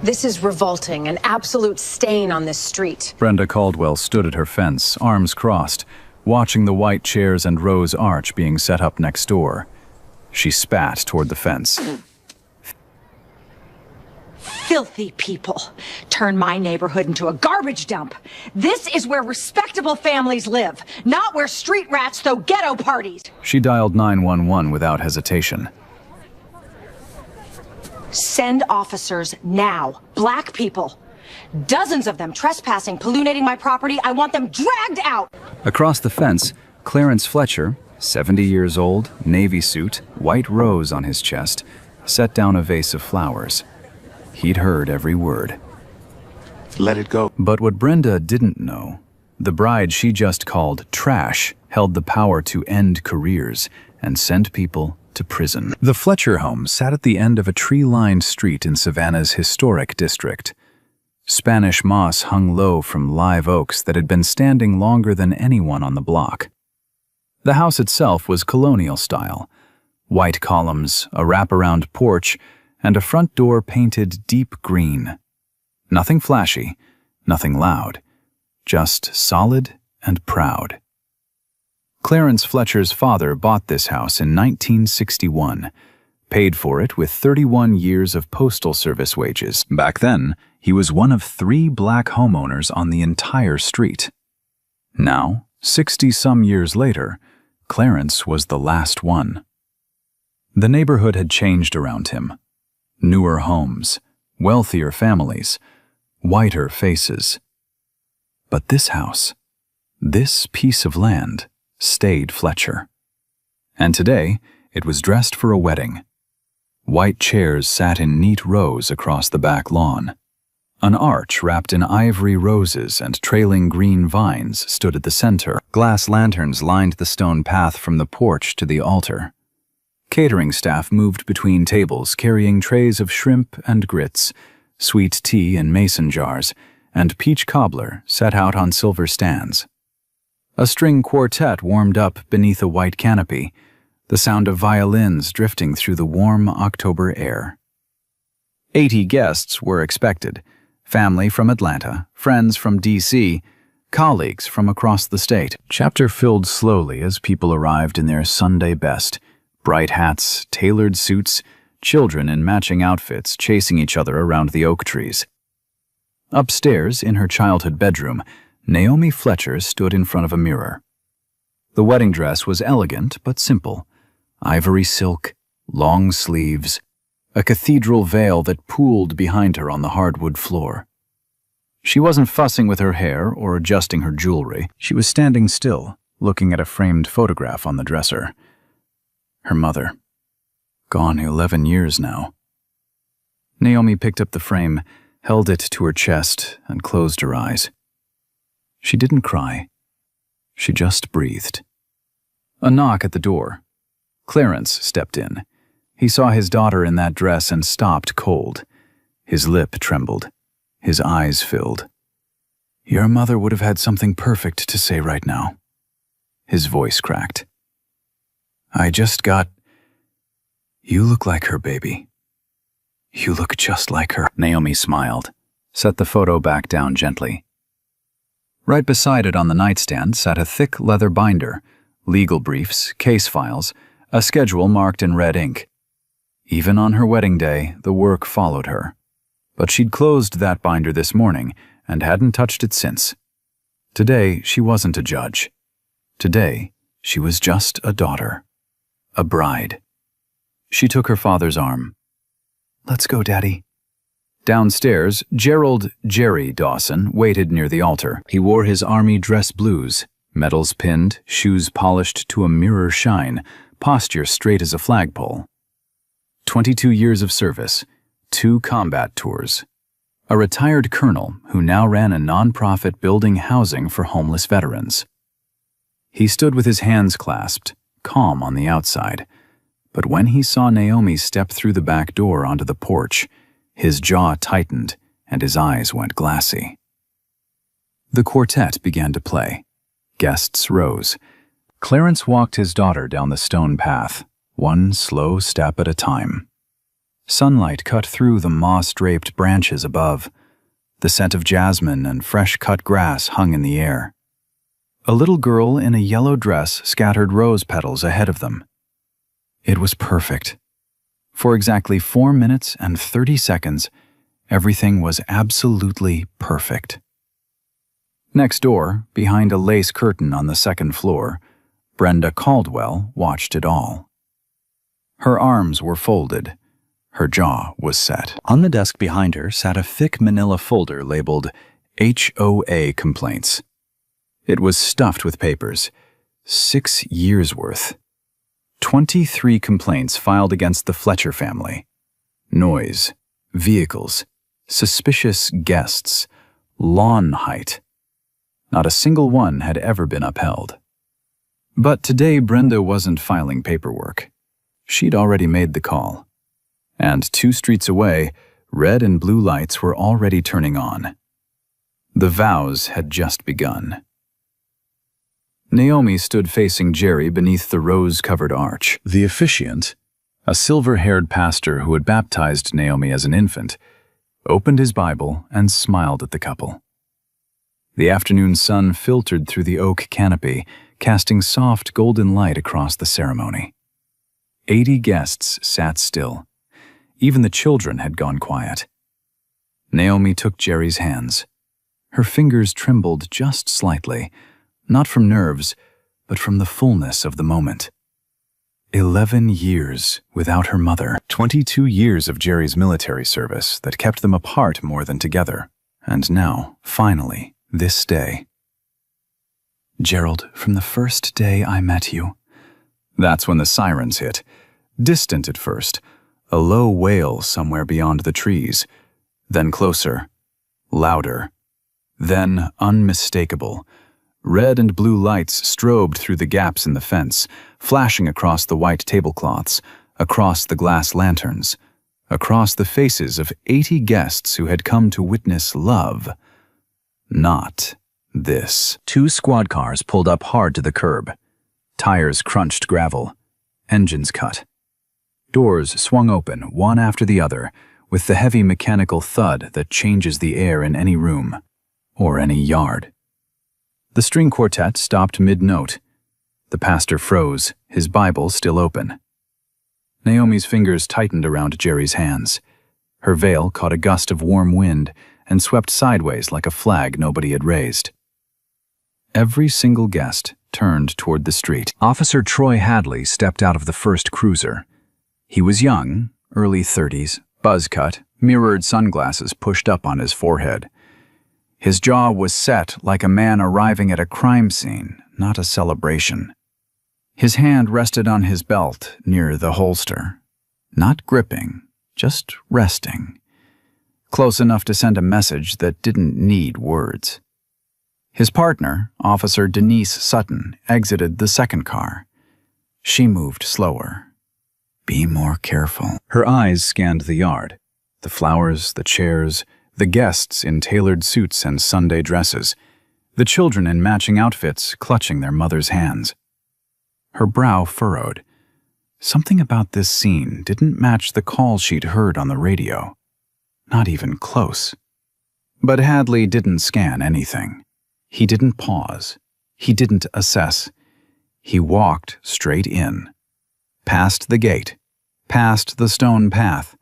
This is revolting, an absolute stain on this street. Brenda Caldwell stood at her fence, arms crossed, watching the white chairs and rose arch being set up next door. She spat toward the fence. Filthy people turn my neighborhood into a garbage dump. This is where respectable families live, not where street rats throw ghetto parties. She dialed 911 without hesitation. Send officers now. Black people. Dozens of them trespassing, polluting my property. I want them dragged out. Across the fence, Clarence Fletcher, 70 years old, navy suit, white rose on his chest, set down a vase of flowers. He'd heard every word. Let it go. But what Brenda didn't know, the bride she just called trash held the power to end careers and send people to prison. The Fletcher home sat at the end of a tree-lined street in Savannah's historic district. Spanish moss hung low from live oaks that had been standing longer than anyone on the block. The house itself was colonial style. White columns, a wraparound porch, and a front door painted deep green. Nothing flashy, nothing loud, just solid and proud. Clarence Fletcher's father bought this house in 1961, paid for it with 31 years of postal service wages. Back then, he was one of 3 black homeowners on the entire street. Now, 60-some years later, Clarence was the last one. The neighborhood had changed around him. Newer homes, wealthier families, whiter faces. But this house, this piece of land, stayed Fletcher. And today, it was dressed for a wedding. White chairs sat in neat rows across the back lawn. An arch wrapped in ivory roses and trailing green vines stood at the center. Glass lanterns lined the stone path from the porch to the altar. Catering staff moved between tables carrying trays of shrimp and grits, sweet tea in mason jars, and peach cobbler set out on silver stands. A string quartet warmed up beneath a white canopy, the sound of violins drifting through the warm October air. 80 guests were expected, family from Atlanta, friends from D.C., colleagues from across the state. Chapter filled slowly as people arrived in their Sunday best, bright hats, tailored suits, children in matching outfits chasing each other around the oak trees. Upstairs, in her childhood bedroom, Naomi Fletcher stood in front of a mirror. The wedding dress was elegant but simple. Ivory silk, long sleeves, a cathedral veil that pooled behind her on the hardwood floor. She wasn't fussing with her hair or adjusting her jewelry. She was standing still, looking at a framed photograph on the dresser. Her mother. Gone 11 years now. Naomi picked up the frame, held it to her chest, and closed her eyes. She didn't cry. She just breathed. A knock at the door. Clarence stepped in. He saw his daughter in that dress and stopped cold. His lip trembled. His eyes filled. Your mother would have had something perfect to say right now. His voice cracked. I just got... You look like her, baby. You look just like her. Naomi smiled, set the photo back down gently. Right beside it on the nightstand sat a thick leather binder, legal briefs, case files, a schedule marked in red ink. Even on her wedding day, the work followed her. But she'd closed that binder this morning and hadn't touched it since. Today, she wasn't a judge. Today, she was just a daughter. A bride. She took her father's arm. Let's go, Daddy. Downstairs, Gerald Jerry Dawson waited near the altar. He wore his army dress blues, medals pinned, shoes polished to a mirror shine, posture straight as a flagpole. 22 years of service, 2 combat tours. A retired colonel who now ran a nonprofit building housing for homeless veterans. He stood with his hands clasped, calm on the outside, but when he saw Naomi step through the back door onto the porch, his jaw tightened and his eyes went glassy. The quartet began to play. Guests rose. Clarence walked his daughter down the stone path, one slow step at a time. Sunlight cut through the moss-draped branches above. The scent of jasmine and fresh-cut grass hung in the air. A little girl in a yellow dress scattered rose petals ahead of them. It was perfect. For exactly 4 minutes and 30 seconds, everything was absolutely perfect. Next door, behind a lace curtain on the second floor, Brenda Caldwell watched it all. Her arms were folded. Her jaw was set. On the desk behind her sat a thick manila folder labeled HOA Complaints. It was stuffed with papers, 6 years' worth. 23 complaints filed against the Fletcher family. Noise, vehicles, suspicious guests, lawn height. Not a single one had ever been upheld. But today Brenda wasn't filing paperwork. She'd already made the call. And 2 streets away, red and blue lights were already turning on. The vows had just begun. Naomi stood facing Jerry beneath the rose-covered arch. The officiant, a silver-haired pastor who had baptized Naomi as an infant, opened his Bible and smiled at the couple. The afternoon sun filtered through the oak canopy, casting soft golden light across the ceremony. 80 guests sat still. Even the children had gone quiet. Naomi took Jerry's hands. Her fingers trembled just slightly, not from nerves, but from the fullness of the moment. 11 years without her mother. 22 years of Jerry's military service that kept them apart more than together. And now, finally, this day. Gerald, from the first day I met you. That's when the sirens hit. Distant at first, a low wail somewhere beyond the trees. Then closer, louder. Then unmistakable. Red and blue lights strobed through the gaps in the fence, flashing across the white tablecloths, across the glass lanterns, across the faces of 80 guests who had come to witness love. Not this. 2 squad cars pulled up hard to the curb. Tires crunched gravel. Engines cut. Doors swung open, one after the other, with the heavy mechanical thud that changes the air in any room, or any yard. The string quartet stopped mid-note. The pastor froze, his Bible still open. Naomi's fingers tightened around Jerry's hands. Her veil caught a gust of warm wind and swept sideways like a flag nobody had raised. Every single guest turned toward the street. Officer Troy Hadley stepped out of the first cruiser. He was young, early 30s, buzz cut, mirrored sunglasses pushed up on his forehead. His jaw was set like a man arriving at a crime scene, not a celebration. His hand rested on his belt near the holster. Not gripping, just resting. Close enough to send a message that didn't need words. His partner, Officer Denise Sutton, exited the second car. She moved slower. Be more careful. Her eyes scanned the yard. The flowers, the chairs, the guests in tailored suits and Sunday dresses, the children in matching outfits clutching their mother's hands. Her brow furrowed. Something about this scene didn't match the call she'd heard on the radio. Not even close. But Hadley didn't scan anything. He didn't pause. He didn't assess. He walked straight in. Past the gate. Past the stone path.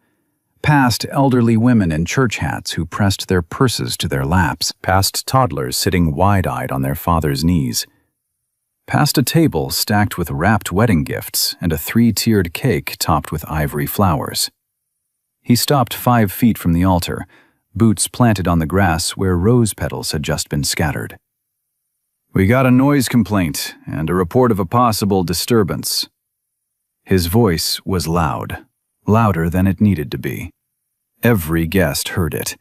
Past elderly women in church hats who pressed their purses to their laps. Past toddlers sitting wide-eyed on their father's knees. Past a table stacked with wrapped wedding gifts and a 3-tiered cake topped with ivory flowers. He stopped 5 feet from the altar, boots planted on the grass where rose petals had just been scattered. "We got a noise complaint and a report of a possible disturbance." His voice was loud, louder than it needed to be. Every guest heard it.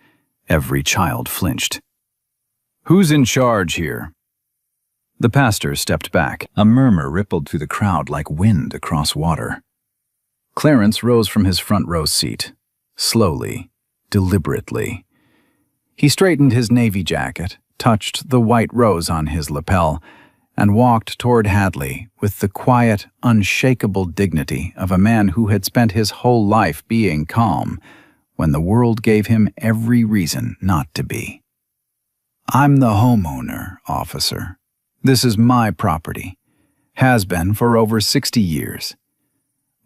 Every child flinched. "Who's in charge here?" The pastor stepped back. A murmur rippled through the crowd like wind across water. Clarence rose from his front row seat, slowly, deliberately. He straightened his navy jacket, touched the white rose on his lapel, and walked toward Hadley with the quiet, unshakable dignity of a man who had spent his whole life being calm when the world gave him every reason not to be. "I'm the homeowner, officer. This is my property. Has been for over 60 years.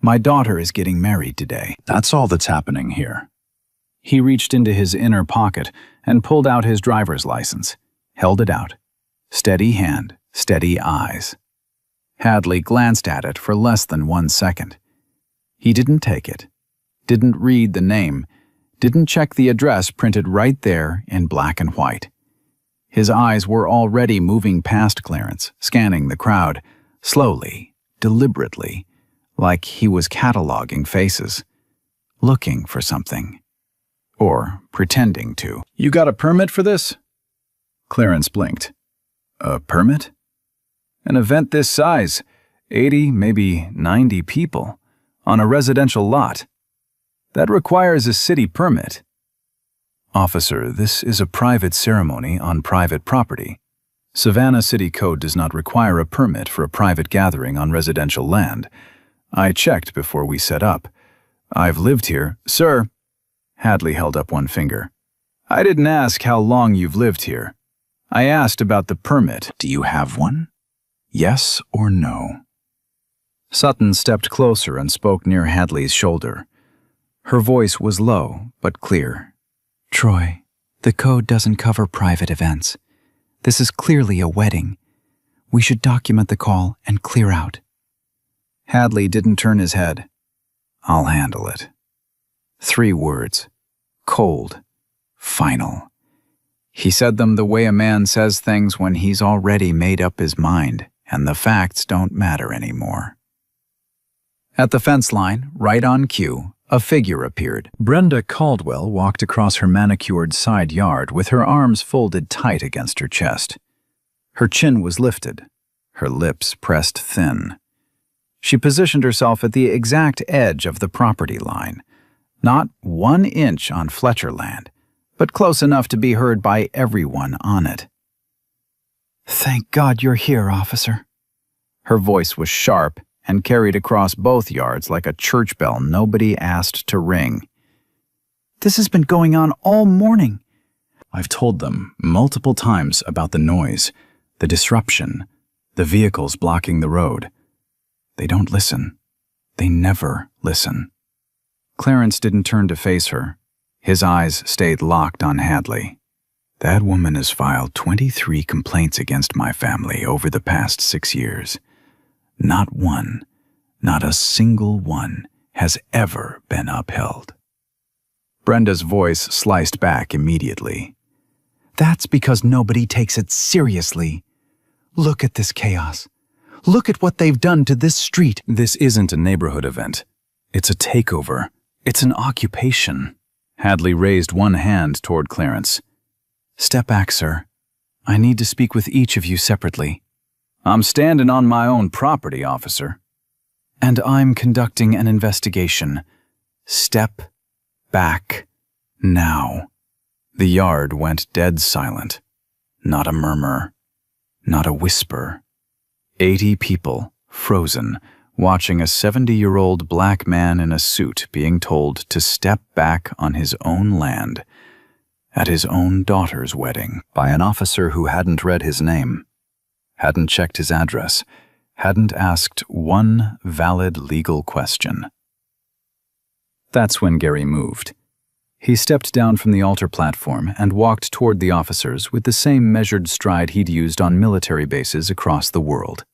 My daughter is getting married today." That's all that's happening here. He reached into his inner pocket and pulled out his driver's license, held it out. Steady hand, steady eyes. Hadley glanced at it for less than 1 second. He didn't take it, didn't read the name, didn't check the address printed right there in black and white. His eyes were already moving past Clarence, scanning the crowd, slowly, deliberately, like he was cataloging faces, looking for something. Or pretending to. "You got a permit for this?" Clarence blinked. "A permit? An event this size, 80, maybe 90 people, on a residential lot. That requires a city permit." "Officer, this is a private ceremony on private property. Savannah City Code does not require a permit for a private gathering on residential land. I checked before we set up. I've lived here." "Sir," Hadley held up one finger, "I didn't ask how long you've lived here. I asked about the permit." "Do you have one? Yes or no?" Sutton stepped closer and spoke near Hadley's shoulder. Her voice was low but clear. "Troy, the code doesn't cover private events. This is clearly a wedding. We should document the call and clear out." Hadley didn't turn his head. "I'll handle it." 3 words. Cold. Final. He said them the way a man says things when he's already made up his mind, and the facts don't matter anymore. At the fence line, right on cue, a figure appeared. Brenda Caldwell walked across her manicured side yard with her arms folded tight against her chest. Her chin was lifted, her lips pressed thin. She positioned herself at the exact edge of the property line, not 1 inch on Fletcher land, but close enough to be heard by everyone on it. "Thank God you're here, officer." Her voice was sharp and carried across both yards like a church bell nobody asked to ring. "This has been going on all morning." "I've told them multiple times about the noise, the disruption, the vehicles blocking the road. They don't listen. They never listen." Clarence didn't turn to face her. His eyes stayed locked on Hadley. "That woman has filed 23 complaints against my family over the past 6 years. Not one, not a single one, has ever been upheld." Brenda's voice sliced back immediately. "That's because nobody takes it seriously. Look at this chaos. Look at what they've done to this street." "This isn't a neighborhood event. It's a takeover. It's an occupation." Hadley raised one hand toward Clarence. "Step back, sir. I need to speak with each of you separately." "I'm standing on my own property, officer." "And I'm conducting an investigation. Step back now." The yard went dead silent. Not a murmur. Not a whisper. 80 people, frozen, watching a 70-year-old black man in a suit being told to step back on his own land at his own daughter's wedding by an officer who hadn't read his name, hadn't checked his address, hadn't asked one valid legal question. That's when Gary moved. He stepped down from the altar platform and walked toward the officers with the same measured stride he'd used on military bases across the world.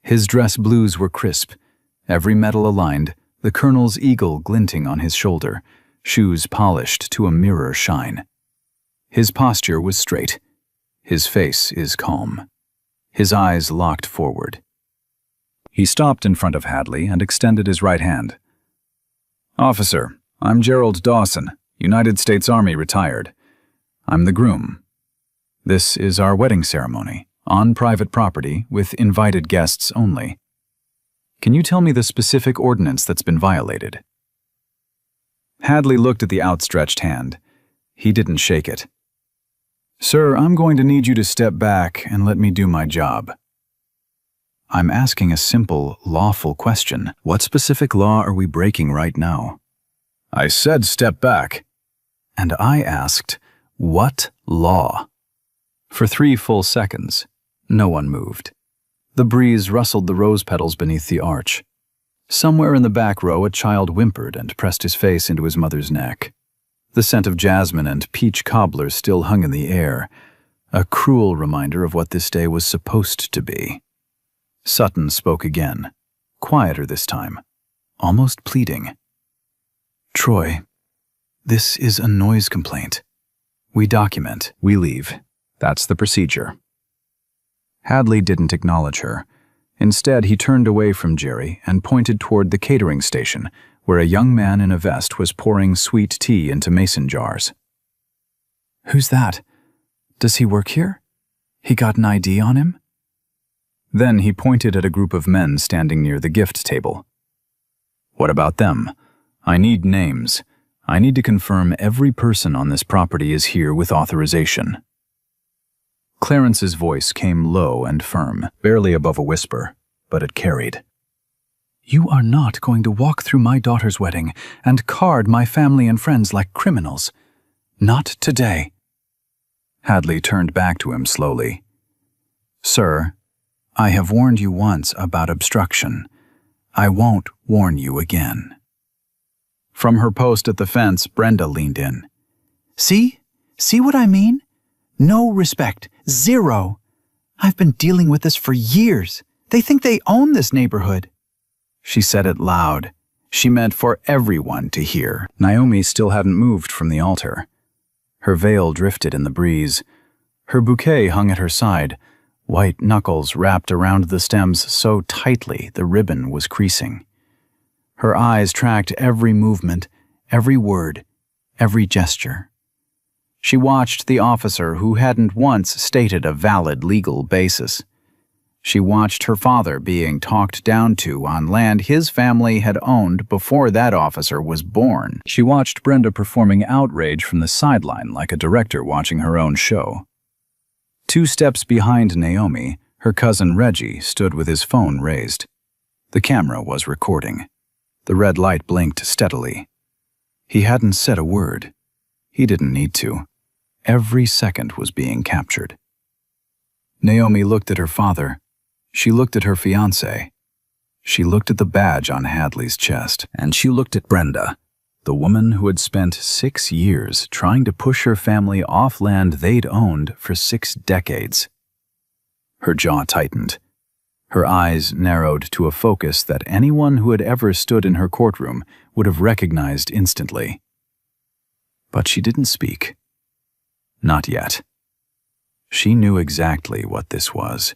His dress blues were crisp, every metal aligned, the colonel's eagle glinting on his shoulder, shoes polished to a mirror shine. His posture was straight. His face is calm. His eyes locked forward. He stopped in front of Hadley and extended his right hand. "Officer, I'm Gerald Dawson, United States Army retired. I'm the groom. This is our wedding ceremony, on private property, with invited guests only. Can you tell me the specific ordinance that's been violated?" Hadley looked at the outstretched hand. He didn't shake it. "Sir, I'm going to need you to step back and let me do my job." I'm asking a simple, lawful question. What specific law are we breaking right now? I said step back. And I asked, what law? For 3 full seconds, no one moved. The breeze rustled the rose petals beneath the arch. Somewhere in the back row, a child whimpered and pressed his face into his mother's neck. The scent of jasmine and peach cobbler still hung in the air, a cruel reminder of what this day was supposed to be. Sutton spoke again, quieter this time, almost pleading. Troy, this is a noise complaint. We document, we leave. That's the procedure. Hadley didn't acknowledge her. Instead, he turned away from Jerry and pointed toward the catering station, where a young man in a vest was pouring sweet tea into mason jars. Who's that? Does he work here? He got an ID on him? Then he pointed at a group of men standing near the gift table. What about them? I need names. I need to confirm every person on this property is here with authorization. Clarence's voice came low and firm, barely above a whisper, but it carried. You are not going to walk through my daughter's wedding and card my family and friends like criminals. Not today. Hadley turned back to him slowly. Sir, I have warned you once about obstruction. I won't warn you again. From her post at the fence, Brenda leaned in. See? See what I mean? No respect. Zero. I've been dealing with this for years. They think they own this neighborhood. She said it loud. She meant for everyone to hear. Naomi still hadn't moved from the altar. Her veil drifted in the breeze. Her bouquet hung at her side, white knuckles wrapped around the stems so tightly the ribbon was creasing. Her eyes tracked every movement, every word, every gesture. She watched the officer who hadn't once stated a valid legal basis. She watched her father being talked down to on land his family had owned before that officer was born. She watched Brenda performing outrage from the sideline like a director watching her own show. 2 steps behind Naomi, her cousin Reggie stood with his phone raised. The camera was recording. The red light blinked steadily. He hadn't said a word. He didn't need to. Every second was being captured. Naomi looked at her father. She looked at her fiancé. She looked at the badge on Hadley's chest. And she looked at Brenda, the woman who had spent 6 years trying to push her family off land they'd owned for 6 decades. Her jaw tightened. Her eyes narrowed to a focus that anyone who had ever stood in her courtroom would have recognized instantly. But she didn't speak. Not yet. She knew exactly what this was.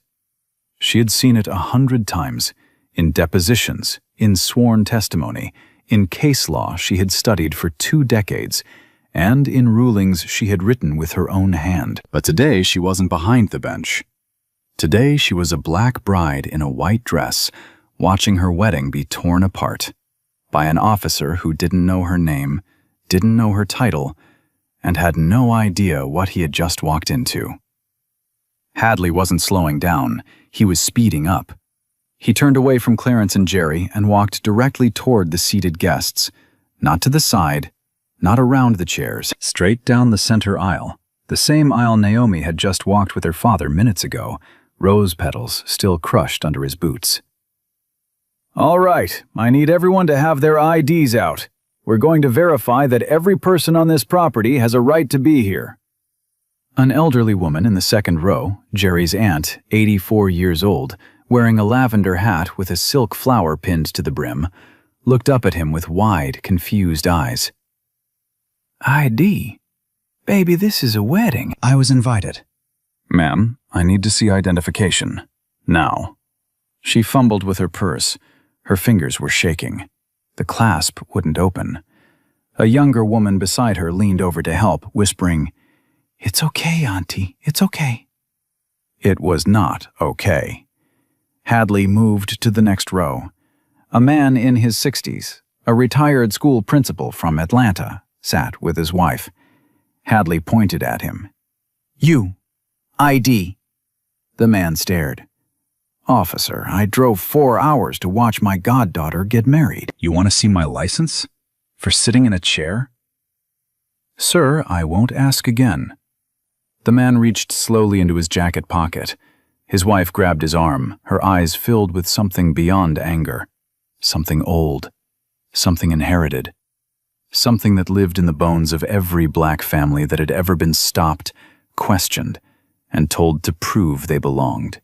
She had seen it 100 times, in depositions, in sworn testimony, in case law she had studied for 2 decades, and in rulings she had written with her own hand. But today she wasn't behind the bench. Today she was a black bride in a white dress, watching her wedding be torn apart by an officer who didn't know her name, didn't know her title, and had no idea what he had just walked into. Hadley wasn't slowing down. He was speeding up. He turned away from Clarence and Jerry and walked directly toward the seated guests, not to the side, not around the chairs, straight down the center aisle, the same aisle Naomi had just walked with her father minutes ago, rose petals still crushed under his boots. All right, I need everyone to have their IDs out. We're going to verify that every person on this property has a right to be here. An elderly woman in the second row, Jerry's aunt, 84 years old, wearing a lavender hat with a silk flower pinned to the brim, looked up at him with wide, confused eyes. ID? Baby, this is a wedding. I was invited. Ma'am, I need to see identification. Now. She fumbled with her purse. Her fingers were shaking. The clasp wouldn't open. A younger woman beside her leaned over to help, whispering, "It's okay, Auntie. It's okay." It was not okay. Hadley moved to the next row. A man in his 60s, a retired school principal from Atlanta, sat with his wife. Hadley pointed at him. "You. ID." The man stared. Officer, I drove 4 hours to watch my goddaughter get married. You want to see my license? For sitting in a chair? Sir, I won't ask again. The man reached slowly into his jacket pocket. His wife grabbed his arm, her eyes filled with something beyond anger. Something old. Something inherited. Something that lived in the bones of every black family that had ever been stopped, questioned, and told to prove they belonged.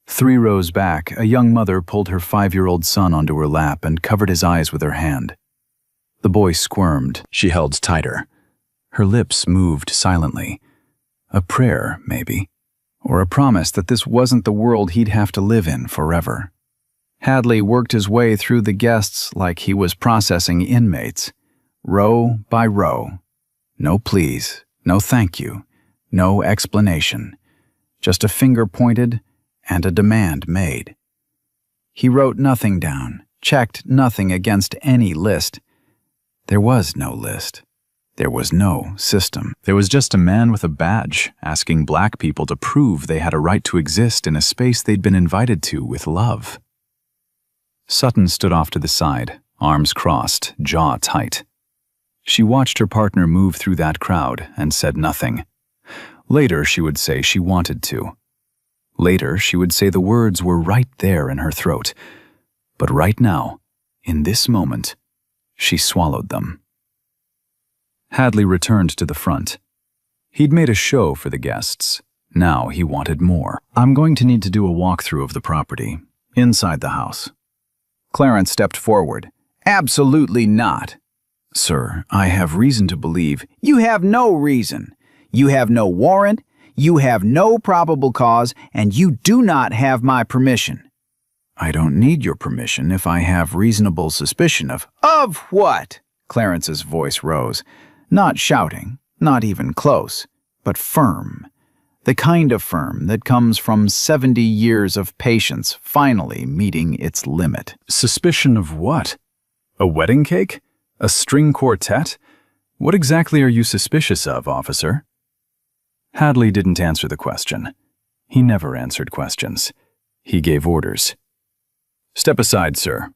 3 rows back, a young mother pulled her 5-year-old son onto her lap and covered his eyes with her hand. The boy squirmed. She held tighter. Her lips moved silently. A prayer, maybe, or a promise that this wasn't the world he'd have to live in forever. Hadley worked his way through the guests like he was processing inmates, row by row. No please, no thank you, no explanation. Just a finger pointed and a demand made. He wrote nothing down, checked nothing against any list. There was no list. There was no system. There was just a man with a badge asking black people to prove they had a right to exist in a space they'd been invited to with love. Sutton stood off to the side, arms crossed, jaw tight. She watched her partner move through that crowd and said nothing. Later, she would say she wanted to. Later, she would say the words were right there in her throat. But right now, in this moment, she swallowed them. Hadley returned to the front. He'd made a show for the guests. Now he wanted more. I'm going to need to do a walkthrough of the property, inside the house. Clarence stepped forward. Absolutely not. Sir, I have reason to believe. You have no reason. You have no warrant. You have no probable cause, and you do not have my permission. I don't need your permission if I have reasonable suspicion of... Of what? Clarence's voice rose. Not shouting, not even close, but firm. The kind of firm that comes from 70 years of patience finally meeting its limit. Suspicion of what? A wedding cake? A string quartet? What exactly are you suspicious of, officer? Hadley didn't answer the question. He never answered questions. He gave orders. Step aside, sir.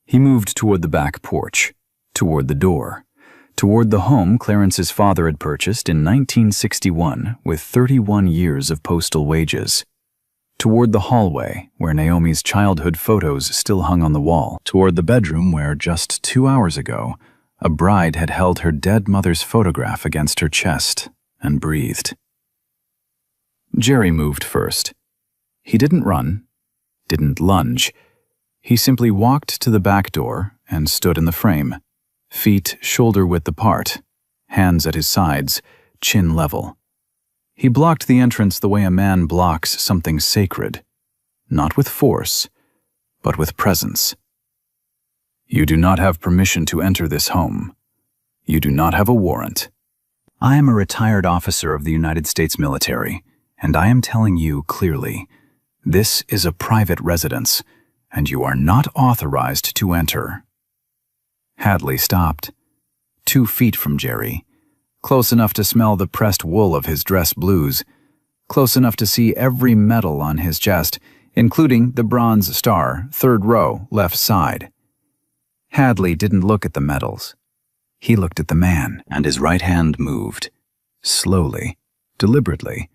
He moved toward the back porch, toward the door, toward the home Clarence's father had purchased in 1961 with 31 years of postal wages, toward the hallway where Naomi's childhood photos still hung on the wall, toward the bedroom where just 2 hours ago a bride had held her dead mother's photograph against her chest and breathed. Jerry moved first. He didn't run, didn't lunge. He simply walked to the back door and stood in the frame. Feet shoulder-width apart, hands at his sides, chin level. He blocked the entrance the way a man blocks something sacred, not with force, but with presence. You do not have permission to enter this home. You do not have a warrant. I am a retired officer of the United States military, and I am telling you clearly, this is a private residence, and you are not authorized to enter. Hadley stopped, 2 feet from Jerry, close enough to smell the pressed wool of his dress blues, close enough to see every medal on his chest, including the Bronze Star, 3rd row, left side. Hadley didn't look at the medals. He looked at the man, and his right hand moved, slowly, deliberately,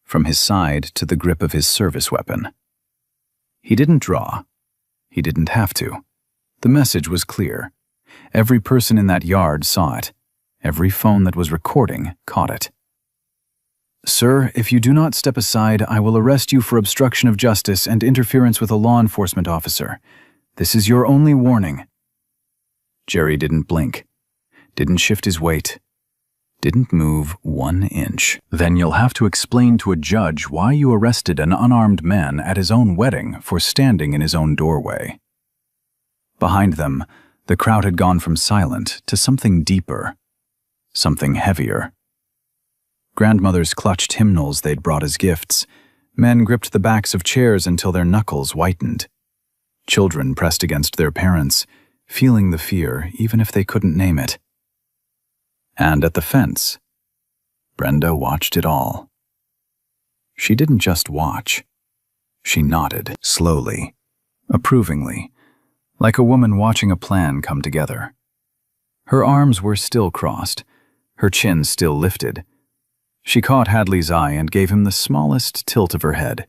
from his side to the grip of his service weapon. He didn't draw. He didn't have to. The message was clear. Every person in that yard saw it. Every phone that was recording caught it. Sir, if you do not step aside, I will arrest you for obstruction of justice and interference with a law enforcement officer. This is your only warning. Jerry didn't blink, didn't shift his weight, didn't move 1 inch. Then you'll have to explain to a judge why you arrested an unarmed man at his own wedding for standing in his own doorway. Behind them, the crowd had gone from silent to something deeper, something heavier. Grandmothers clutched hymnals they'd brought as gifts. Men gripped the backs of chairs until their knuckles whitened. Children pressed against their parents, feeling the fear even if they couldn't name it. And at the fence, Brenda watched it all. She didn't just watch. She nodded, slowly, approvingly, like a woman watching a plan come together. Her arms were still crossed, her chin still lifted. She caught Hadley's eye and gave him the smallest tilt of her head.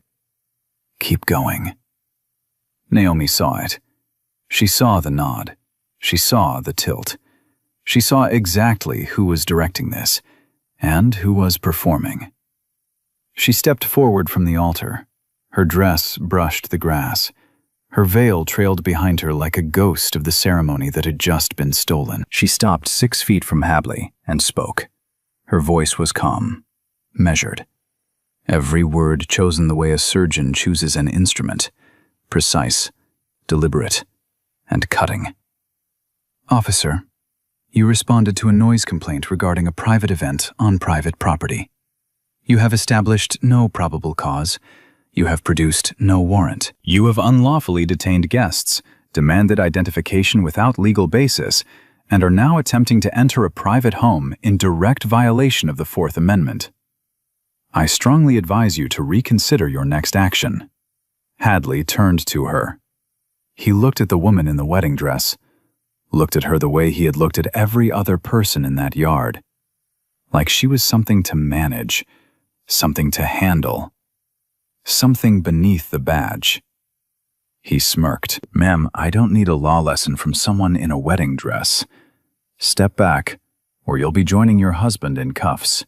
"Keep going." Naomi saw it. She saw the nod. She saw the tilt. She saw exactly who was directing this, and who was performing. She stepped forward from the altar. Her dress brushed the grass. Her veil trailed behind her like a ghost of the ceremony that had just been stolen. She stopped 6 feet from Hadley and spoke. Her voice was calm, measured. Every word chosen the way a surgeon chooses an instrument, precise, deliberate, and cutting. "Officer, you responded to a noise complaint regarding a private event on private property. You have established no probable cause. You have produced no warrant. You have unlawfully detained guests, demanded identification without legal basis, and are now attempting to enter a private home in direct violation of the Fourth Amendment. I strongly advise you to reconsider your next action." Hadley turned to her. He looked at the woman in the wedding dress, looked at her the way he had looked at every other person in that yard, like she was something to manage, something to handle, something beneath the badge. He smirked. "Ma'am, I don't need a law lesson from someone in a wedding dress. Step back, or you'll be joining your husband in cuffs."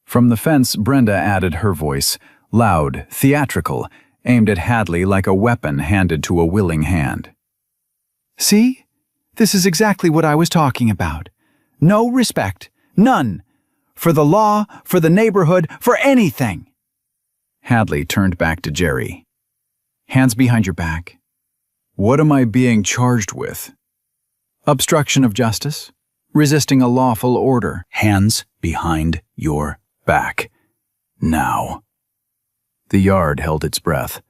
From the fence, Brenda added her voice, loud, theatrical, aimed at Hadley like a weapon handed to a willing hand. "See? This is exactly what I was talking about. No respect. None. For the law, for the neighborhood, for anything." Hadley turned back to Jerry. "Hands behind your back." "What am I being charged with?" "Obstruction of justice. Resisting a lawful order." "Hands behind your back. Now." The yard held its breath.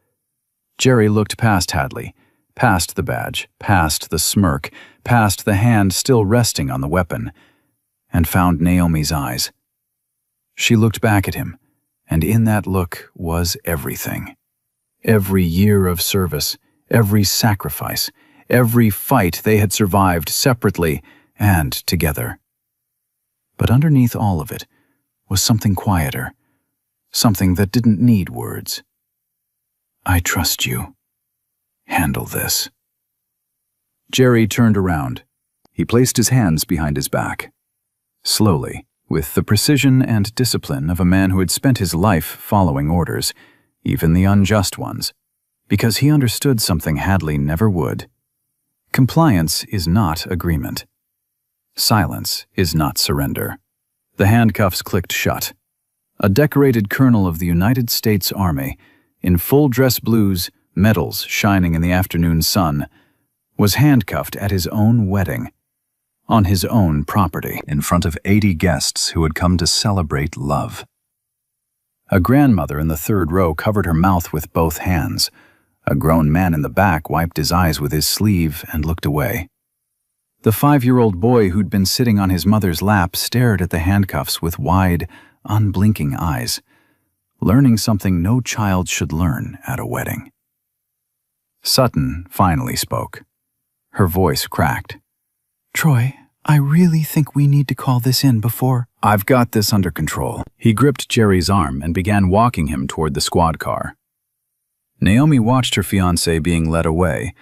Jerry looked past Hadley, past the badge, past the smirk, past the hand still resting on the weapon, and found Naomi's eyes. She looked back at him, and in that look was everything. Every year of service, every sacrifice, every fight they had survived separately and together. But underneath all of it was something quieter, something that didn't need words. "I trust you. Handle this." Jerry turned around. He placed his hands behind his back. Slowly, with the precision and discipline of a man who had spent his life following orders, even the unjust ones, because he understood something Hadley never would. Compliance is not agreement. Silence is not surrender. The handcuffs clicked shut. A decorated colonel of the United States Army, in full dress blues, medals shining in the afternoon sun, was handcuffed at his own wedding, on his own property, in front of 80 guests who had come to celebrate love. A grandmother in the third row covered her mouth with both hands. A grown man in the back wiped his eyes with his sleeve and looked away. The 5-year-old boy who'd been sitting on his mother's lap stared at the handcuffs with wide, unblinking eyes, learning something no child should learn at a wedding. Sutton finally spoke. Her voice cracked. "Troy, I really think we need to call this in before—" "I've got this under control." He gripped Jerry's arm and began walking him toward the squad car. Naomi watched her fiancé being led away.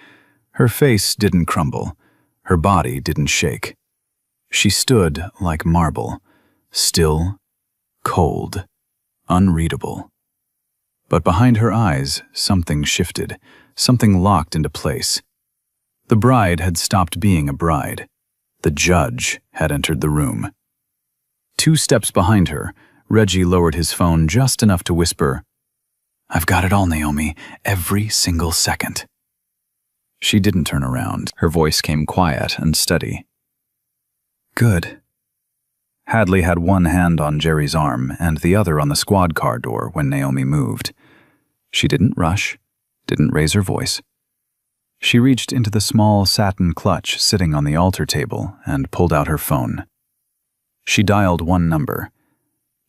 Her face didn't crumble. Her body didn't shake. She stood like marble, still, cold, unreadable. But behind her eyes, something shifted, something locked into place. The bride had stopped being a bride. The judge had entered the room. 2 steps behind her, Reggie lowered his phone just enough to whisper, "I've got it all, Naomi, every single second." She didn't turn around. Her voice came quiet and steady. "Good." Hadley had one hand on Jerry's arm and the other on the squad car door when Naomi moved. She didn't rush, didn't raise her voice. She reached into the small satin clutch sitting on the altar table and pulled out her phone. She dialed one number.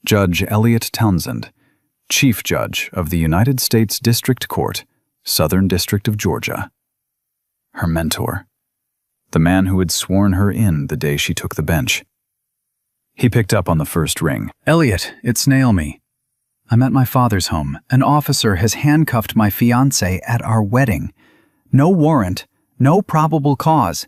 Judge Elliot Townsend, Chief Judge of the United States District Court, Southern District of Georgia. Her mentor. The man who had sworn her in the day she took the bench. He picked up on the first ring. Elliot, it's Naomi. I'm at my father's home. An officer has handcuffed my fiancé at our wedding. No warrant, no probable cause.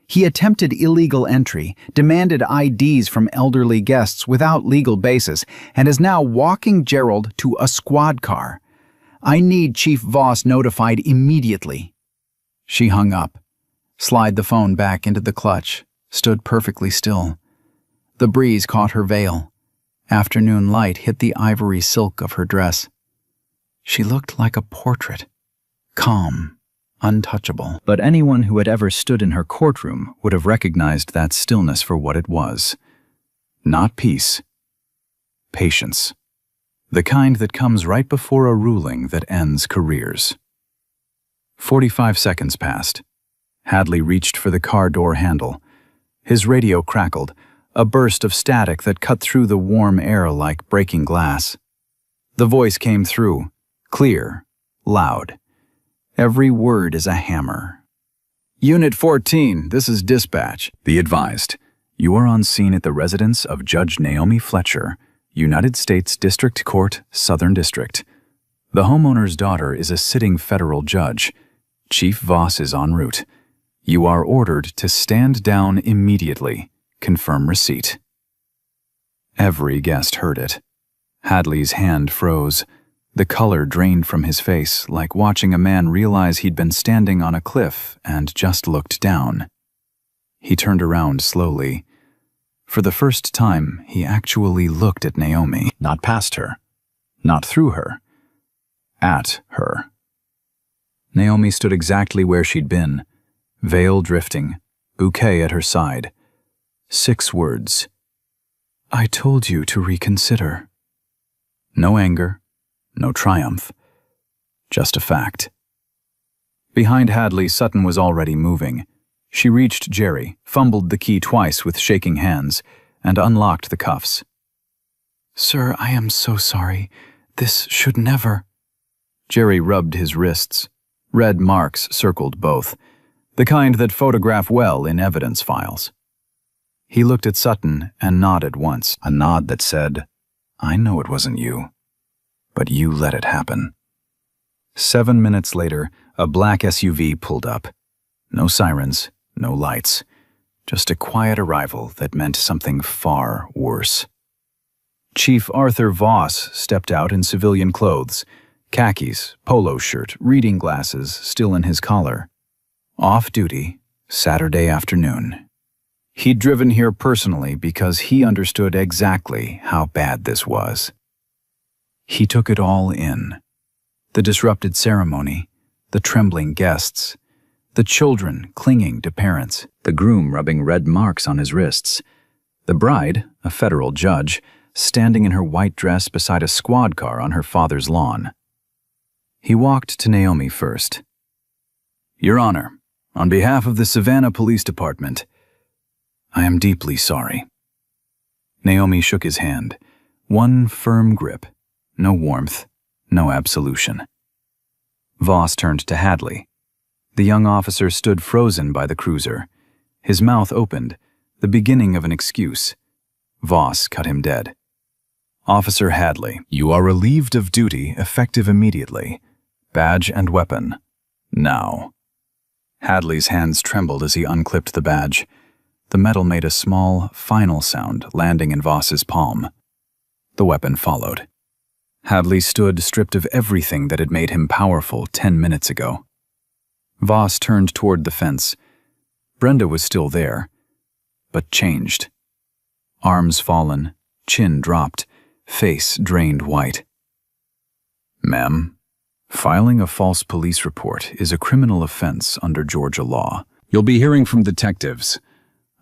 He attempted illegal entry, demanded IDs from elderly guests without legal basis, and is now walking Gerald to a squad car. I need Chief Voss notified immediately. She hung up, slid the phone back into the clutch, stood perfectly still. The breeze caught her veil. Afternoon light hit the ivory silk of her dress. She looked like a portrait, calm, untouchable. But anyone who had ever stood in her courtroom would have recognized that stillness for what it was. Not peace. Patience. The kind that comes right before a ruling that ends careers. 45 seconds passed. Hadley reached for the car door handle. His radio crackled, a burst of static that cut through the warm air like breaking glass. The voice came through, clear, loud. Every word is a hammer. Unit 14, this is dispatch. Be advised, you are on scene at the residence of Judge Naomi Fletcher, United States District Court, Southern District. The homeowner's daughter is a sitting federal judge. Chief Voss is en route. You are ordered to stand down immediately. Confirm receipt. Every guest heard it. Hadley's hand froze. The color drained from his face, like watching a man realize he'd been standing on a cliff and just looked down. He turned around slowly. For the first time, he actually looked at Naomi. Not past her. Not through her. At her. Naomi stood exactly where she'd been, veil drifting, bouquet at her side. 6 words. I told you to reconsider. No anger, no triumph, just a fact. Behind Hadley, Sutton was already moving. She reached Jerry, fumbled the key twice with shaking hands, and unlocked the cuffs. Sir, I am so sorry. This should never. Jerry rubbed his wrists. Red marks circled both, the kind that photograph well in evidence files. He looked at Sutton and nodded once, a nod that said, I know it wasn't you, but you let it happen. 7 minutes later, a black SUV pulled up. No sirens, no lights, just a quiet arrival that meant something far worse. Chief Arthur Voss stepped out in civilian clothes, khakis, polo shirt, reading glasses still in his collar. Off duty, Saturday afternoon. He'd driven here personally because he understood exactly how bad this was. He took it all in. The disrupted ceremony, the trembling guests, the children clinging to parents, the groom rubbing red marks on his wrists, the bride, a federal judge, standing in her white dress beside a squad car on her father's lawn. He walked to Naomi first. Your Honor, on behalf of the Savannah Police Department, I am deeply sorry. Naomi shook his hand. One firm grip. No warmth. No absolution. Voss turned to Hadley. The young officer stood frozen by the cruiser. His mouth opened, the beginning of an excuse. Voss cut him dead. Officer Hadley, you are relieved of duty effective immediately. Badge and weapon. Now. Hadley's hands trembled as he unclipped the badge. The metal made a small, final sound, landing in Voss's palm. The weapon followed. Hadley stood stripped of everything that had made him powerful 10 minutes ago. Voss turned toward the fence. Brenda was still there, but changed. Arms fallen, chin dropped, face drained white. Ma'am, filing a false police report is a criminal offense under Georgia law. You'll be hearing from detectives.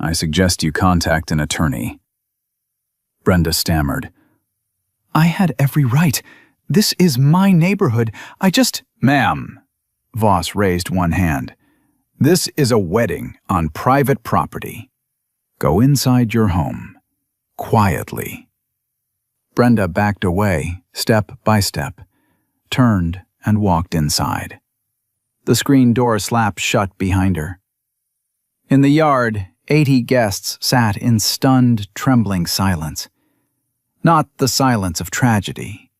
I suggest you contact an attorney. Brenda stammered. I had every right. This is my neighborhood. Ma'am, Voss raised one hand. This is a wedding on private property. Go inside your home. Quietly. Brenda backed away, step by step, turned and walked inside. The screen door slapped shut behind her. In the yard, 80 guests sat in stunned, trembling silence. Not the silence of tragedy,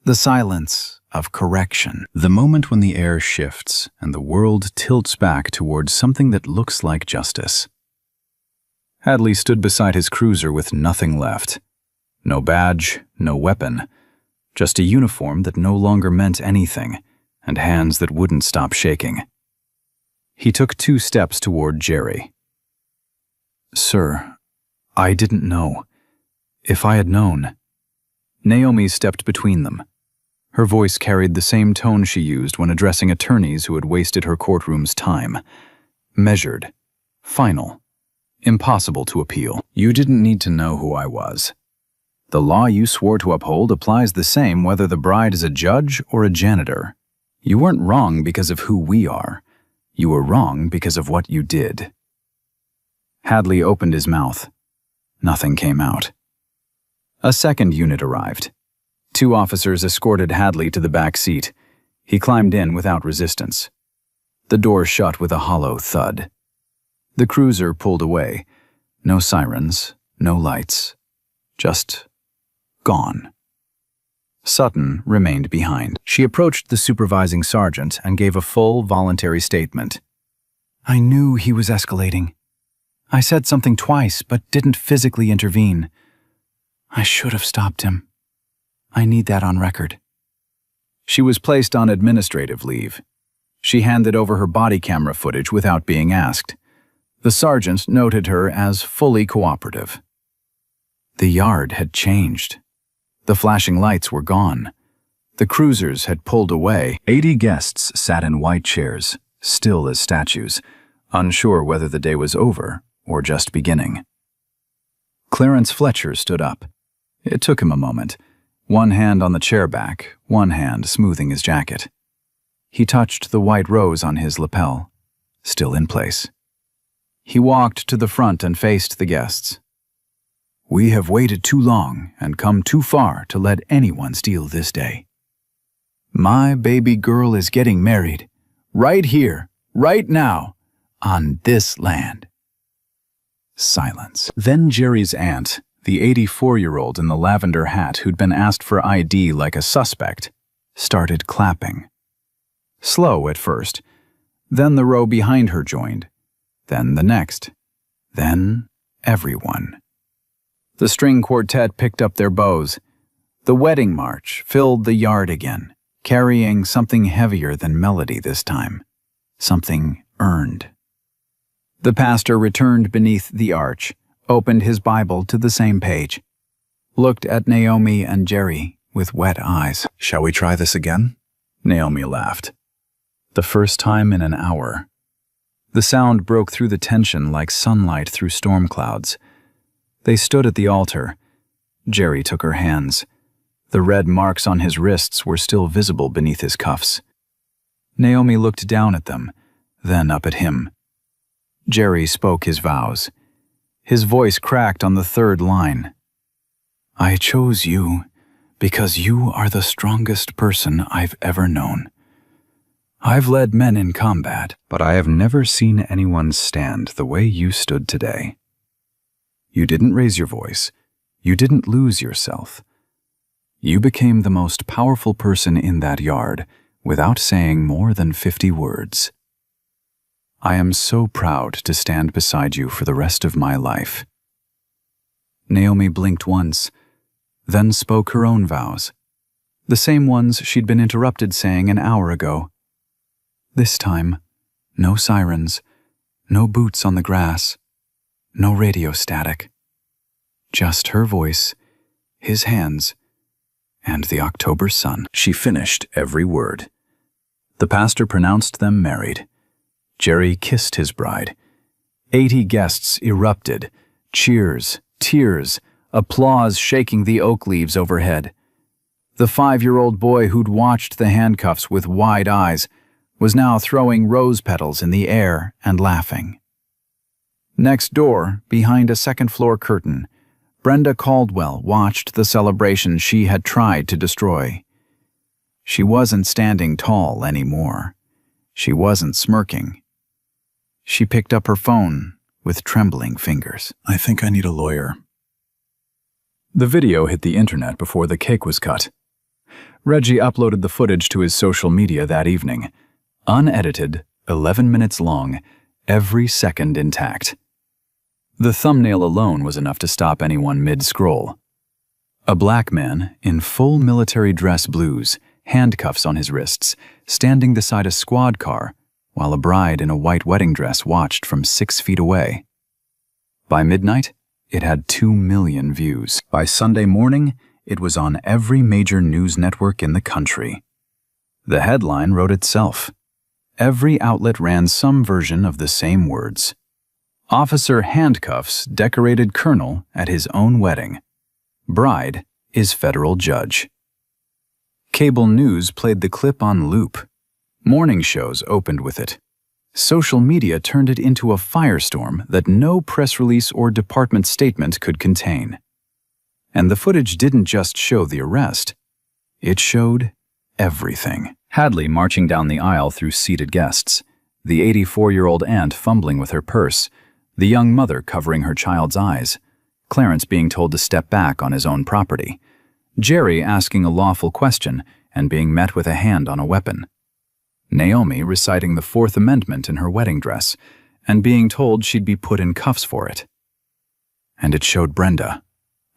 the silence of correction. The moment when the air shifts and the world tilts back towards something that looks like justice. Hadley stood beside his cruiser with nothing left. No badge, no weapon, just a uniform that no longer meant anything, and hands that wouldn't stop shaking. He took 2 steps toward Jerry. "Sir, I didn't know. If I had known." Naomi stepped between them. Her voice carried the same tone she used when addressing attorneys who had wasted her courtroom's time. Measured, final, impossible to appeal. "You didn't need to know who I was. The law you swore to uphold applies the same whether the bride is a judge or a janitor. You weren't wrong because of who we are. You were wrong because of what you did." Hadley opened his mouth. Nothing came out. A second unit arrived. 2 officers escorted Hadley to the back seat. He climbed in without resistance. The door shut with a hollow thud. The cruiser pulled away. No sirens, no lights. Just gone. Sutton remained behind. She approached the supervising sergeant and gave a full, voluntary statement. "I knew he was escalating. I said something twice, but didn't physically intervene. I should have stopped him. I need that on record." She was placed on administrative leave. She handed over her body camera footage without being asked. The sergeant noted her as fully cooperative. The yard had changed. The flashing lights were gone. The cruisers had pulled away. 80 guests sat in white chairs, still as statues, unsure whether the day was over or just beginning. Clarence Fletcher stood up. It took him a moment, one hand on the chair back, one hand smoothing his jacket. He touched the white rose on his lapel, still in place. He walked to the front and faced the guests. "We have waited too long and come too far to let anyone steal this day. My baby girl is getting married, right here, right now, on this land." Silence. Then Jerry's aunt, the 84-year-old in the lavender hat who'd been asked for ID like a suspect, started clapping. Slow at first. Then the row behind her joined. Then the next. Then everyone. The string quartet picked up their bows. The wedding march filled the yard again, carrying something heavier than melody this time. Something earned. The pastor returned beneath the arch, opened his Bible to the same page, looked at Naomi and Jerry with wet eyes. "Shall we try this again?" Naomi laughed. The first time in an hour. The sound broke through the tension like sunlight through storm clouds. They stood at the altar. Jerry took her hands. The red marks on his wrists were still visible beneath his cuffs. Naomi looked down at them, then up at him. Jerry spoke his vows. His voice cracked on the 3rd line. "I chose you because you are the strongest person I've ever known. I've led men in combat, but I have never seen anyone stand the way you stood today. You didn't raise your voice. You didn't lose yourself. You became the most powerful person in that yard without saying more than 50 words. I am so proud to stand beside you for the rest of my life." Naomi blinked once, then spoke her own vows, the same ones she'd been interrupted saying an hour ago. This time, no sirens, no boots on the grass, no radio static. Just her voice, his hands, and the October sun. She finished every word. The pastor pronounced them married. Jerry kissed his bride. 80 guests erupted, cheers, tears, applause shaking the oak leaves overhead. The 5-year-old boy who'd watched the handcuffs with wide eyes was now throwing rose petals in the air and laughing. Next door, behind a second-floor curtain, Brenda Caldwell watched the celebration she had tried to destroy. She wasn't standing tall anymore. She wasn't smirking. She picked up her phone with trembling fingers. I think I need a lawyer. The video hit the internet before the cake was cut. Reggie uploaded the footage to his social media that evening. Unedited, 11 minutes long, every second intact. The thumbnail alone was enough to stop anyone mid-scroll. A black man in full military dress blues, handcuffs on his wrists, standing beside a squad car, while a bride in a white wedding dress watched from 6 feet away. By midnight, it had 2 million views. By Sunday morning, it was on every major news network in the country. The headline wrote itself. Every outlet ran some version of the same words. Officer handcuffs decorated colonel at his own wedding. Bride is federal judge. Cable news played the clip on loop. Morning shows opened with it. Social media turned it into a firestorm that no press release or department statement could contain. And the footage didn't just show the arrest. It showed everything. Hadley marching down the aisle through seated guests, the 84-year-old aunt fumbling with her purse, the young mother covering her child's eyes, Clarence being told to step back on his own property, Jerry asking a lawful question and being met with a hand on a weapon, Naomi reciting the Fourth Amendment in her wedding dress and being told she'd be put in cuffs for it. And it showed Brenda,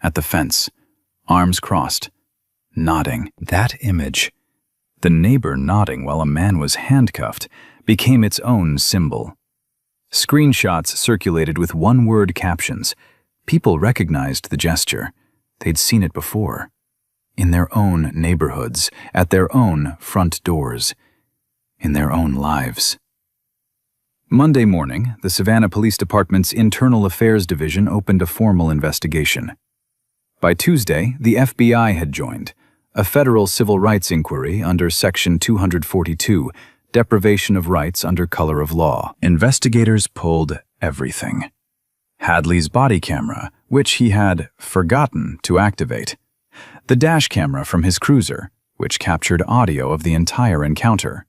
at the fence, arms crossed, nodding. That image, the neighbor nodding while a man was handcuffed, became its own symbol. Screenshots circulated with one-word captions. People recognized the gesture. They'd seen it before. In their own neighborhoods, at their own front doors, in their own lives. Monday morning, the Savannah Police Department's Internal Affairs Division opened a formal investigation. By Tuesday, the FBI had joined, a federal civil rights inquiry under Section 242, deprivation of rights under color of law. Investigators pulled everything. Hadley's body camera, which he had forgotten to activate. The dash camera from his cruiser, which captured audio of the entire encounter.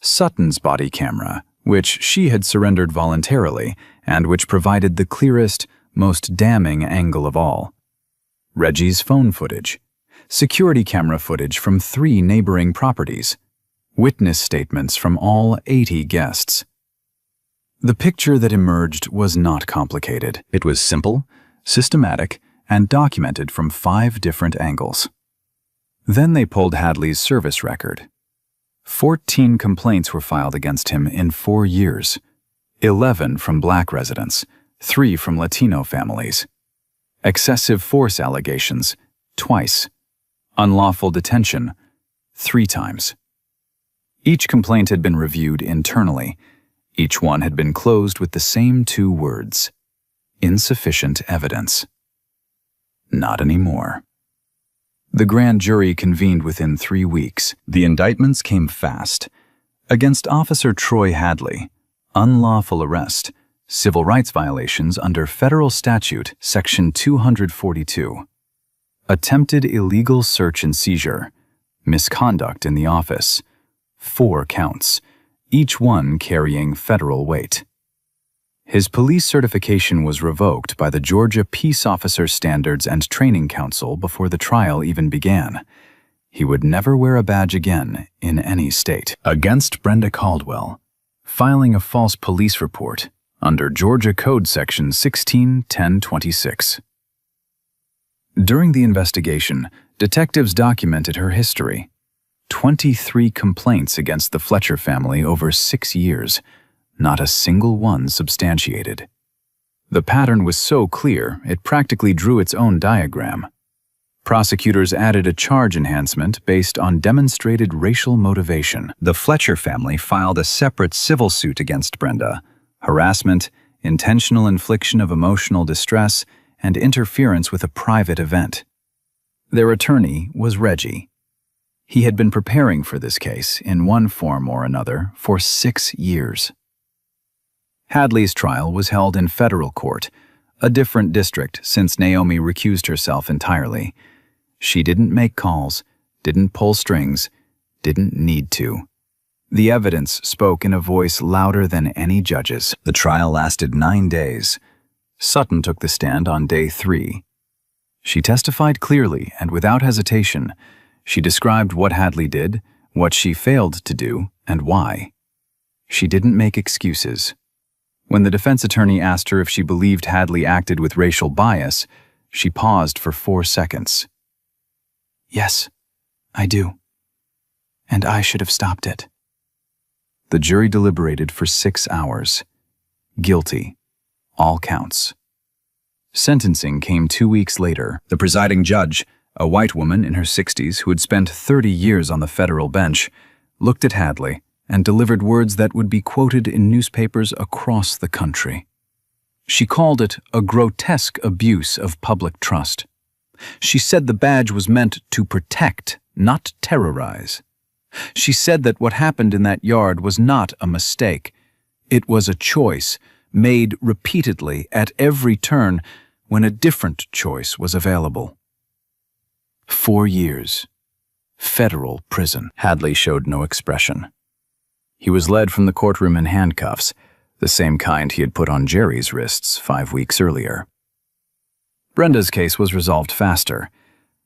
Sutton's body camera, which she had surrendered voluntarily and which provided the clearest, most damning angle of all. Reggie's phone footage. Security camera footage from 3 neighboring properties. Witness statements from all 80 guests. The picture that emerged was not complicated. It was simple, systematic, and documented from 5 different angles. Then they pulled Hadley's service record. 14 complaints were filed against him in 4 years. 11 from black residents, 3 from Latino families. Excessive force allegations, twice. Unlawful detention, 3 times. Each complaint had been reviewed internally. Each one had been closed with the same 2 words: insufficient evidence. Not anymore. The grand jury convened within 3 weeks. The indictments came fast. Against Officer Troy Hadley, unlawful arrest, civil rights violations under federal statute Section 242. Attempted illegal search and seizure, misconduct in the office, 4 counts, each one carrying federal weight. His police certification was revoked by the Georgia Peace Officer Standards and Training Council before the trial even began. He would never wear a badge again in any state. Against Brenda Caldwell, filing a false police report under Georgia Code Section 16-1026. During the investigation, detectives documented her history. 23 complaints against the Fletcher family over 6 years, not a single one substantiated. The pattern was so clear, it practically drew its own diagram. Prosecutors added a charge enhancement based on demonstrated racial motivation. The Fletcher family filed a separate civil suit against Brenda: harassment, intentional infliction of emotional distress, and interference with a private event. Their attorney was Reggie. He had been preparing for this case, in one form or another, for 6 years. Hadley's trial was held in federal court, A different district since Naomi recused herself entirely. She didn't make calls, didn't pull strings, didn't need to. The evidence spoke in a voice louder than any judge's. The trial lasted 9 days. Sutton took the stand on day 3. She testified clearly and without hesitation. She described what Hadley did, what she failed to do, and why. She didn't make excuses. When the defense attorney asked her if she believed Hadley acted with racial bias, she paused for 4 seconds. "Yes, I do. And I should have stopped it." The jury deliberated for 6 hours. Guilty. All counts. Sentencing came 2 weeks later. The presiding judge, a white woman in her 60s who had spent 30 years on the federal bench, looked at Hadley and delivered words that would be quoted in newspapers across the country. She called it a grotesque abuse of public trust. She said the badge was meant to protect, not terrorize. She said that what happened in that yard was not a mistake. It was a choice, made repeatedly at every turn when a different choice was available. 4 years. Federal prison. Hadley showed no expression. He was led from the courtroom in handcuffs, the same kind he had put on Jerry's wrists 5 weeks earlier. Brenda's case was resolved faster.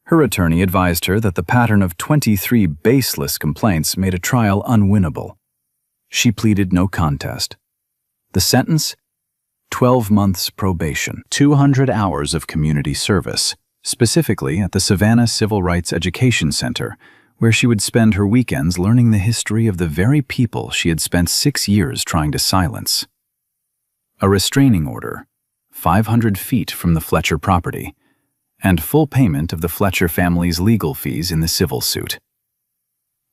Her attorney advised her that the pattern of 23 baseless complaints made a trial unwinnable. She pleaded no contest. The sentence? 12 months probation, 200 hours of community service, specifically at the Savannah Civil Rights Education Center, where she would spend her weekends learning the history of the very people she had spent 6 years trying to silence. A restraining order, 500 feet from the Fletcher property, and full payment of the Fletcher family's legal fees in the civil suit.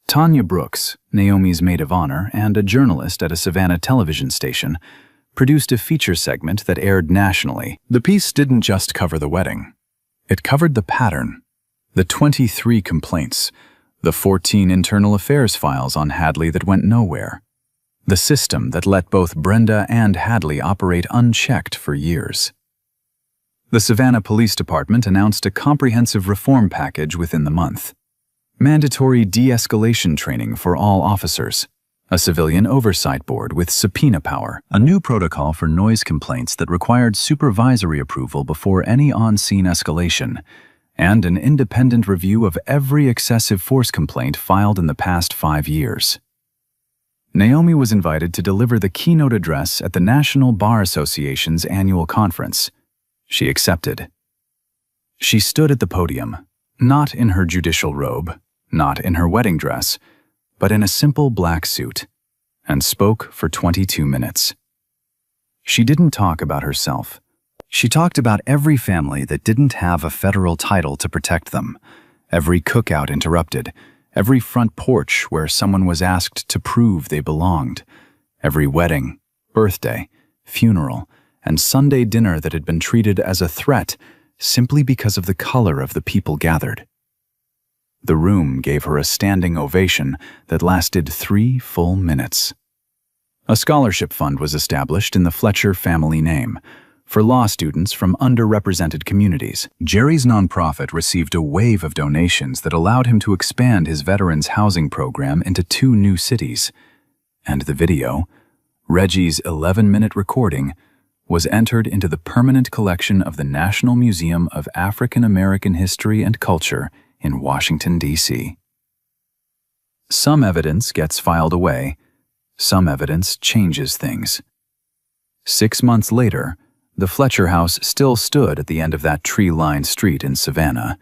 Tanya Brooks, Naomi's maid of honor and a journalist at a Savannah television station, produced a feature segment that aired nationally. The piece didn't just cover the wedding. It covered the pattern, the 23 complaints, the 14 internal affairs files on Hadley that went nowhere, the system that let both Brenda and Hadley operate unchecked for years. The Savannah Police Department announced a comprehensive reform package within the month. Mandatory de-escalation training for all officers, a civilian oversight board with subpoena power, a new protocol for noise complaints that required supervisory approval before any on-scene escalation, and an independent review of every excessive force complaint filed in the past 5 years. Naomi was invited to deliver the keynote address at the National Bar Association's annual conference. She accepted. She stood at the podium, not in her judicial robe, not in her wedding dress, but in a simple black suit, and spoke for 22 minutes. She didn't talk about herself. She talked about every family that didn't have a federal title to protect them, every cookout interrupted, every front porch where someone was asked to prove they belonged, every wedding, birthday, funeral, and Sunday dinner that had been treated as a threat simply because of the color of the people gathered. The room gave her a standing ovation that lasted 3 full minutes. A scholarship fund was established in the Fletcher family name for law students from underrepresented communities. Jerry's nonprofit received a wave of donations that allowed him to expand his veterans housing program into 2 new cities. And the video, Reggie's 11-minute recording, was entered into the permanent collection of the National Museum of African American History and Culture in Washington, D.C. Some evidence gets filed away. Some evidence changes things. 6 months later, the Fletcher house still stood at the end of that tree-lined street in Savannah.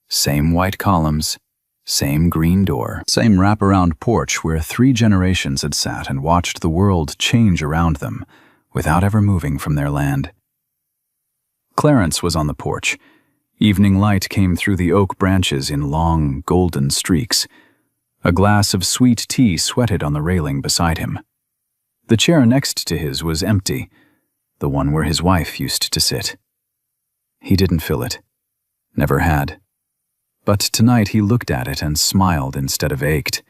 Same white columns, same green door, same wraparound porch where 3 generations had sat and watched the world change around them without ever moving from their land. Clarence was on the porch. Evening light came through the oak branches in long, golden streaks. A glass of sweet tea sweated on the railing beside him. The chair next to his was empty, the one where his wife used to sit. He didn't fill it. Never had. But tonight he looked at it and smiled instead of ached.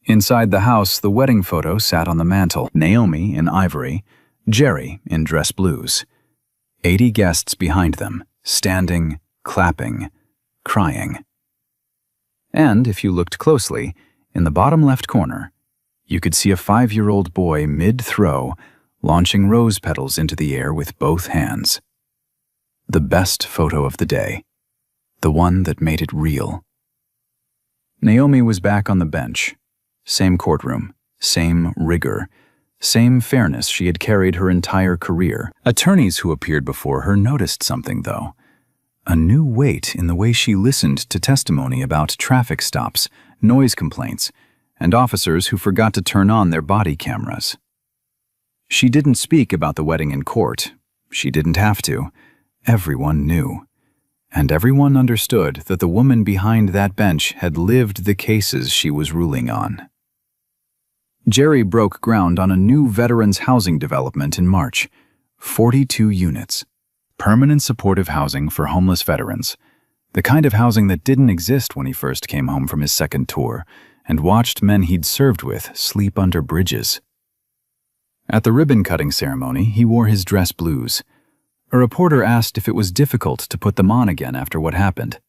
Inside the house, the wedding photo sat on the mantel, Naomi in ivory, Jerry in dress blues. 80 guests behind them, standing, clapping, crying. And if you looked closely, in the bottom left corner, you could see a 5-year-old boy mid-throw, launching rose petals into the air with both hands. The best photo of the day. The one that made it real. Naomi was back on the bench. Same courtroom, same rigor, same fairness she had carried her entire career. Attorneys who appeared before her noticed something, though. A new weight in the way she listened to testimony about traffic stops, noise complaints, and officers who forgot to turn on their body cameras. She didn't speak about the wedding in court. She didn't have to. Everyone knew. And everyone understood that the woman behind that bench had lived the cases she was ruling on. Jerry broke ground on a new veterans housing development in March. 42 units. Permanent supportive housing for homeless veterans. The kind of housing that didn't exist when he first came home from his second tour and watched men he'd served with sleep under bridges. At the ribbon-cutting ceremony, he wore his dress blues. A reporter asked if it was difficult to put them on again after what happened.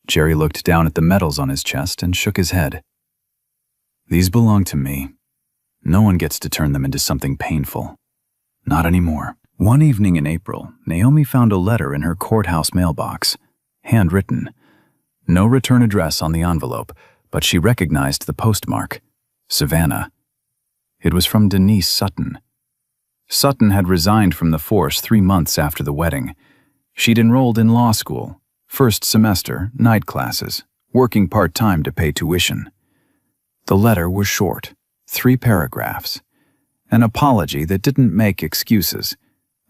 Jerry looked down at the medals on his chest and shook his head. These belong to me. No one gets to turn them into something painful. Not anymore. One evening in April, Naomi found a letter in her courthouse mailbox, handwritten. No return address on the envelope, but she recognized the postmark, Savannah. It was from Denise Sutton. Sutton had resigned from the force 3 months after the wedding. She'd enrolled in law school, first semester, night classes, working part-time to pay tuition. The letter was short, 3 paragraphs. An apology that didn't make excuses.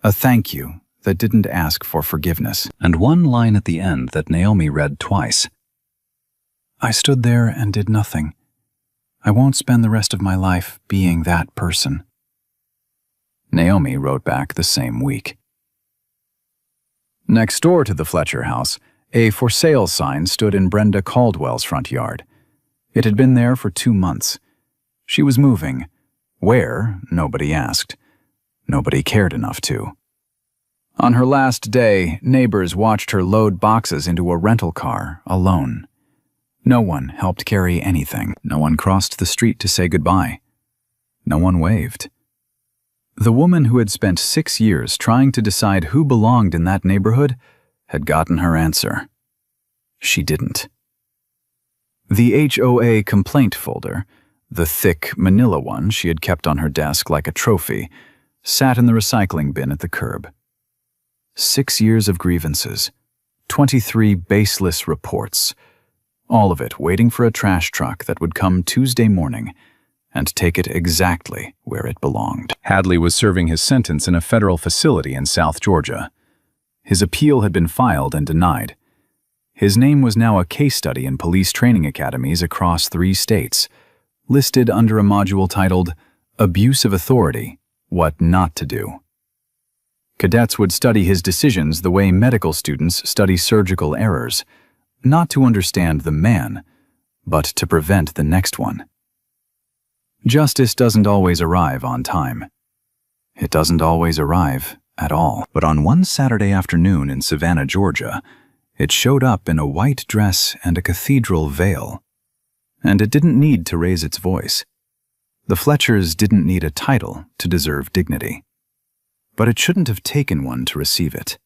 A thank you that didn't ask for forgiveness. And one line at the end that Naomi read twice. I stood there and did nothing. I won't spend the rest of my life being that person. Naomi wrote back the same week. Next door to the Fletcher house, a for sale sign stood in Brenda Caldwell's front yard. It had been there for 2 months. She was moving. Where? Nobody asked. Nobody cared enough to. On her last day, neighbors watched her load boxes into a rental car, alone. No one helped carry anything. No one crossed the street to say goodbye. No one waved. The woman who had spent 6 years trying to decide who belonged in that neighborhood had gotten her answer. She didn't. The HOA complaint folder, the thick manila one she had kept on her desk like a trophy, sat in the recycling bin at the curb. 6 years of grievances, 23 baseless reports, all of it waiting for a trash truck that would come Tuesday morning and take it exactly where it belonged. Hadley was serving his sentence in a federal facility in South Georgia. His appeal had been filed and denied. His name was now a case study in police training academies across 3 states, listed under a module titled Abuse of Authority, What Not to Do. Cadets would study his decisions the way medical students study surgical errors, not to understand the man, but to prevent the next one. Justice doesn't always arrive on time. It doesn't always arrive at all. But on one Saturday afternoon in Savannah, Georgia, it showed up in a white dress and a cathedral veil. And it didn't need to raise its voice. The Fletchers didn't need a title to deserve dignity. But it shouldn't have taken one to receive it.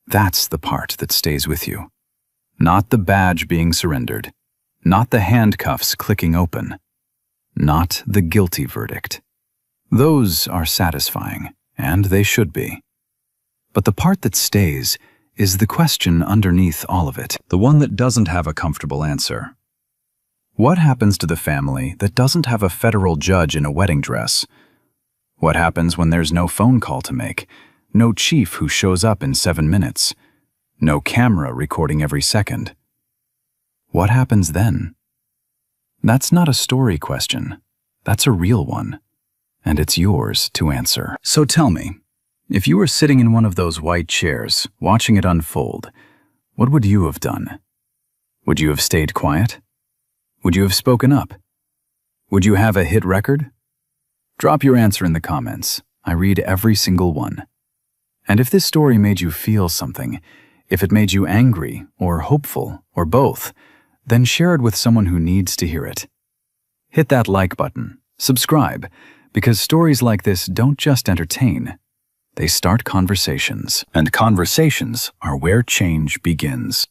That's the part that stays with you. Not the badge being surrendered. Not the handcuffs clicking open. Not the guilty verdict. Those are satisfying, and they should be. But the part that stays is the question underneath all of it, the one that doesn't have a comfortable answer. What happens to the family that doesn't have a federal judge in a wedding dress? What happens when there's no phone call to make, no chief who shows up in 7 minutes, no camera recording every second? What happens then? That's not a story question. That's a real one. And it's yours to answer. So tell me, if you were sitting in one of those white chairs, watching it unfold, what would you have done? Would you have stayed quiet? Would you have spoken up? Would you have a hit record? Drop your answer in the comments. I read every single one. And if this story made you feel something, if it made you angry or hopeful or both, then share it with someone who needs to hear it. Hit that like button, subscribe, because stories like this don't just entertain, they start conversations. And conversations are where change begins.